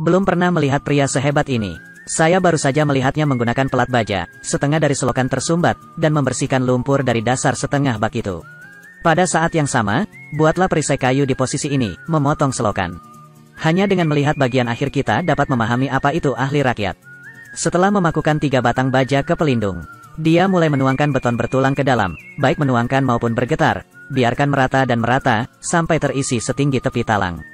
Belum pernah melihat pria sehebat ini. Saya baru saja melihatnya menggunakan pelat baja, setengah dari selokan tersumbat, dan membersihkan lumpur dari dasar setengah bak itu. Pada saat yang sama, buatlah perisai kayu di posisi ini, memotong selokan. Hanya dengan melihat bagian akhir kita dapat memahami apa itu ahli rakyat. Setelah memakukan 3 batang baja ke pelindung, dia mulai menuangkan beton bertulang ke dalam, baik menuangkan maupun bergetar, biarkan merata dan merata, sampai terisi setinggi tepi talang.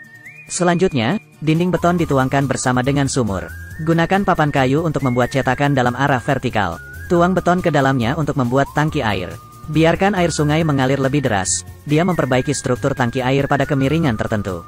Selanjutnya, dinding beton dituangkan bersama dengan sumur. Gunakan papan kayu untuk membuat cetakan dalam arah vertikal. Tuang beton ke dalamnya untuk membuat tangki air. Biarkan air sungai mengalir lebih deras. Dia memperbaiki struktur tangki air pada kemiringan tertentu.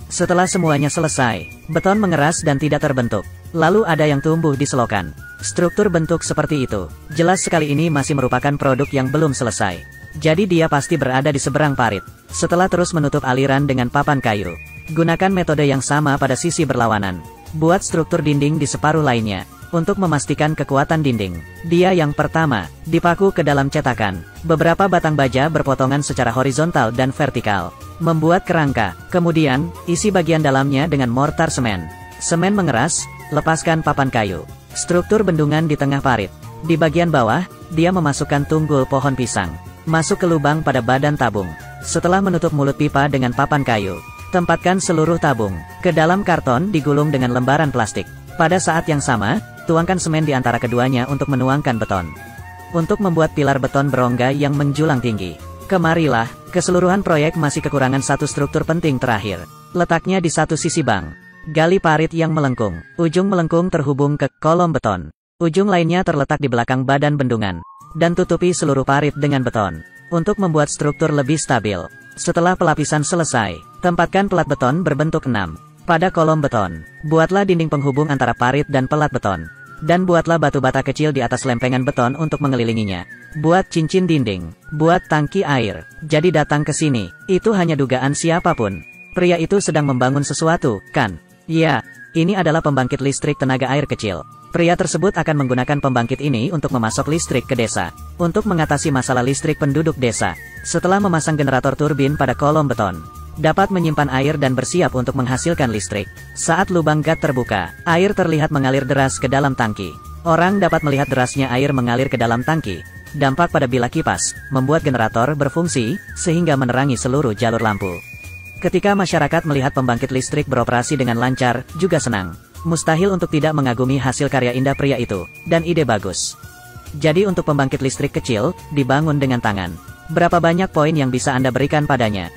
Setelah semuanya selesai, beton mengeras dan tidak terbentuk. Lalu ada yang tumbuh di selokan. Struktur bentuk seperti itu. Jelas sekali ini masih merupakan produk yang belum selesai. Jadi dia pasti berada di seberang parit. Setelah terus menutup aliran dengan papan kayu, gunakan metode yang sama pada sisi berlawanan. Buat struktur dinding di separuh lainnya. Untuk memastikan kekuatan dinding, dia yang pertama, dipaku ke dalam cetakan. Beberapa batang baja berpotongan secara horizontal dan vertikal. Membuat kerangka. Kemudian, isi bagian dalamnya dengan mortar semen. Semen mengeras, lepaskan papan kayu. Struktur bendungan di tengah parit. Di bagian bawah, dia memasukkan tunggul pohon pisang. Masuk ke lubang pada badan tabung. Setelah menutup mulut pipa dengan papan kayu, tempatkan seluruh tabung ke dalam karton digulung dengan lembaran plastik. Pada saat yang sama, tuangkan semen di antara keduanya untuk menuangkan beton. Untuk membuat pilar beton berongga yang menjulang tinggi. Kemarilah, keseluruhan proyek masih kekurangan satu struktur penting terakhir. Letaknya di satu sisi bank. Gali parit yang melengkung. Ujung melengkung terhubung ke kolom beton. Ujung lainnya terletak di belakang badan bendungan. Dan tutupi seluruh parit dengan beton. Untuk membuat struktur lebih stabil. Setelah pelapisan selesai, tempatkan pelat beton berbentuk 6. Pada kolom beton, buatlah dinding penghubung antara parit dan pelat beton. Dan buatlah batu bata kecil di atas lempengan beton untuk mengelilinginya. Buat cincin dinding. Buat tangki air. Jadi datang ke sini. Itu hanya dugaan siapapun. Pria itu sedang membangun sesuatu, kan? Ya, ini adalah pembangkit listrik tenaga air kecil. Pria tersebut akan menggunakan pembangkit ini untuk memasok listrik ke desa. Untuk mengatasi masalah listrik penduduk desa. Setelah memasang generator turbin pada kolom beton, dapat menyimpan air dan bersiap untuk menghasilkan listrik. Saat lubang gat terbuka, air terlihat mengalir deras ke dalam tangki. Orang dapat melihat derasnya air mengalir ke dalam tangki. Dampak pada bilah kipas, membuat generator berfungsi, sehingga menerangi seluruh jalur lampu. Ketika masyarakat melihat pembangkit listrik beroperasi dengan lancar, juga senang. Mustahil untuk tidak mengagumi hasil karya indah pria itu, dan ide bagus. Jadi untuk pembangkit listrik kecil, dibangun dengan tangan. Berapa banyak poin yang bisa Anda berikan padanya?